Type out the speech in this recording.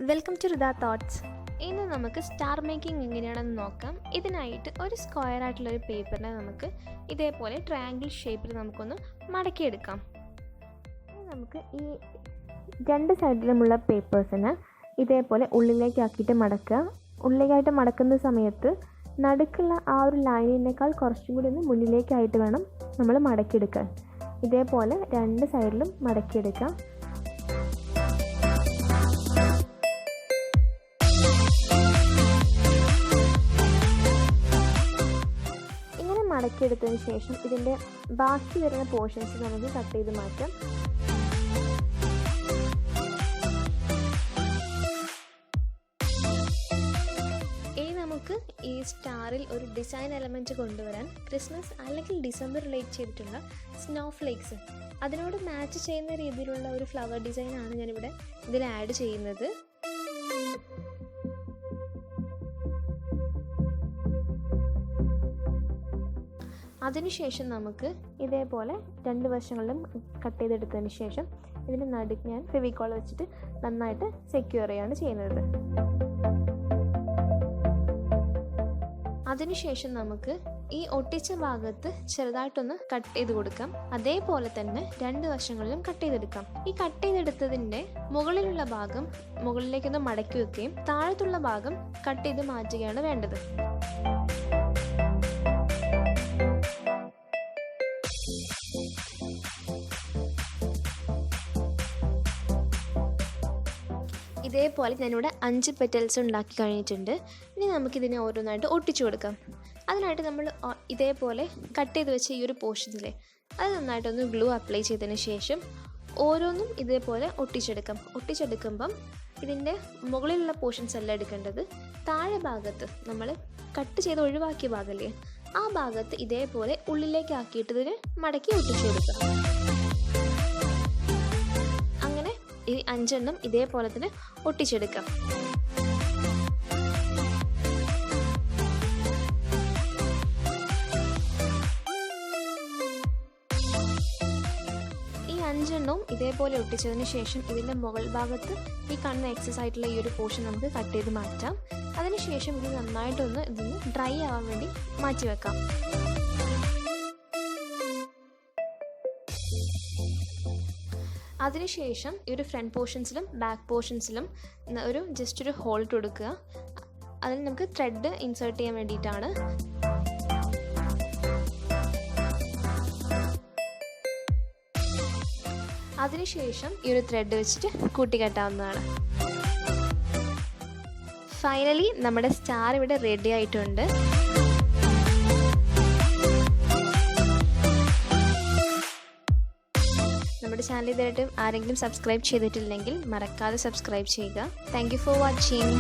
Welcome to ഋത thoughts. ഇന്ന് നമുക്ക് star making എങ്ങനെയാണെന്ന് നോക്കാം. ഇതിനായിട്ട് ഒരു സ്ക്വയർ ആയിട്ടുള്ളൊരു പേപ്പറിനെ നമുക്ക് ഇതേപോലെ ട്രയാങ്കിൾ ഷേപ്പിൽ നമുക്കൊന്ന് മടക്കിയെടുക്കാം. നമുക്ക് ഈ രണ്ട് സൈഡിലുമുള്ള പേപ്പേഴ്സിനെ ഇതേപോലെ ഉള്ളിലേക്കാക്കിയിട്ട് മടക്കുക. ഉള്ളിലേക്കായിട്ട് മടക്കുന്ന സമയത്ത് നടുക്കുള്ള ആ ഒരു ലൈനിനേക്കാൾ കുറച്ചും കൂടി ഒന്ന് മുന്നിലേക്കായിട്ട് വേണം നമ്മൾ മടക്കിയെടുക്കാൻ. ഇതേപോലെ രണ്ട് സൈഡിലും മടക്കിയെടുക്കാം. മടക്കിയെടുത്തതിന് ശേഷം ഇതിൻ്റെ ബാക്കി വരുന്ന പോർഷൻസ് നമുക്ക് കട്ട് ചെയ്ത് മാറ്റാം. ഇനി നമുക്ക് ഈ സ്റ്റാറിൽ ഒരു ഡിസൈൻ എലമെൻറ്റ് കൊണ്ടുവരാൻ ക്രിസ്മസ് അല്ലെങ്കിൽ ഡിസംബർ റിലേറ്റ് ചെയ്തിട്ടുള്ള സ്നോ ഫ്ലേക്സ് അതിനോട് മാച്ച് ചെയ്യുന്ന രീതിയിലുള്ള ഒരു ഫ്ലവർ ഡിസൈനാണ് ഞാനിവിടെ ഇതിൽ ആഡ് ചെയ്യുന്നത്. അതിനുശേഷം നമുക്ക് ഇതേപോലെ രണ്ട് വശങ്ങളിലും കട്ട് ചെയ്തെടുത്തതിന് ശേഷം ഇതിൻ്റെ നടുക്ക് ഞാൻ ഫെവിക്കോൾ വെച്ചിട്ട് നന്നായിട്ട് സെക്യൂർ ചെയ്യുകയാണ് ചെയ്യുന്നത്. അതിനുശേഷം നമുക്ക് ഈ ഒട്ടിച്ച ഭാഗത്ത് ചെറുതായിട്ടൊന്ന് കട്ട് ചെയ്ത് കൊടുക്കാം. അതേപോലെ തന്നെ രണ്ട് വശങ്ങളിലും കട്ട് ചെയ്തെടുക്കാം. ഈ കട്ട് ചെയ്തെടുത്തതിൻ്റെ മുകളിലുള്ള ഭാഗം മുകളിലേക്കൊന്ന് മടക്കി വെക്കുകയും താഴത്തുള്ള ഭാഗം കട്ട് ചെയ്ത് മാറ്റുകയാണ് വേണ്ടത്. ഇതേപോലെ ഞാനിവിടെ 5 പെറ്റൽസ് ഉണ്ടാക്കി കഴിഞ്ഞിട്ടുണ്ട്. ഇനി നമുക്കിതിനെ ഓരോന്നായിട്ട് ഒട്ടിച്ചു കൊടുക്കാം. അതിനായിട്ട് നമ്മൾ ഇതേപോലെ കട്ട് ചെയ്ത് വെച്ച ഈ ഒരു പോർഷനിലെ അത് നന്നായിട്ടൊന്ന് ഗ്ലൂ അപ്ലൈ ചെയ്തതിന് ശേഷം ഓരോന്നും ഇതേപോലെ ഒട്ടിച്ചെടുക്കുമ്പം ഇതിൻ്റെ മുകളിലുള്ള പോർഷൻസ് അല്ല എടുക്കേണ്ടത്. താഴെ ഭാഗത്ത് നമ്മൾ കട്ട് ചെയ്ത് ഒഴിവാക്കിയ ഭാഗമല്ലേ, ആ ഭാഗത്ത് ഇതേപോലെ ഉള്ളിലേക്ക് ആക്കിയിട്ട് ഇതിന് മടക്കി ഒട്ടിച്ചു കൊടുക്കുക. ഈ 5 എണ്ണം ഇതേപോലെ തന്നെ ഒട്ടിച്ചെടുക്കാം. ഈ 5 എണ്ണവും ഇതേപോലെ ഒട്ടിച്ചതിന് ശേഷം ഇതിൻ്റെ മുകൾ ഭാഗത്ത് ഈ കാണുന്ന എക്സസ് ആയിട്ടുള്ള ഈ ഒരു പോർഷൻ നമുക്ക് കട്ട് ചെയ്ത് മാറ്റാം. അതിനുശേഷം ഇത് നന്നായിട്ടൊന്ന് ഇതൊന്ന് ഡ്രൈ ആവാൻ വേണ്ടി മാറ്റി വെക്കാം. അതിനുശേഷം ഈ ഒരു ഫ്രണ്ട് പോർഷൻസിലും ബാക്ക് പോർഷൻസിലും ജസ്റ്റ് ഒരു ഹോൾ ഇട്ട് കൊടുക്കുക. അതിൽ നമുക്ക് ത്രെഡ് ഇൻസേർട്ട് ചെയ്യാൻ വേണ്ടിയിട്ടാണ്. അതിനുശേഷം ഈ ഒരു ത്രെഡ് വെച്ചിട്ട് കൂട്ടിക്കെട്ടാവുന്നതാണ്. ഫൈനലി നമ്മുടെ സ്റ്റാർ ഇവിടെ റെഡി ആയിട്ടുണ്ട്. നമ്മുടെ ചാനൽ ഇതായിട്ടും ആരെങ്കിലും സബ്സ്ക്രൈബ് ചെയ്തിട്ടില്ലെങ്കിൽ മറക്കാതെ സബ്സ്ക്രൈബ് ചെയ്യുക. Thank you for watching.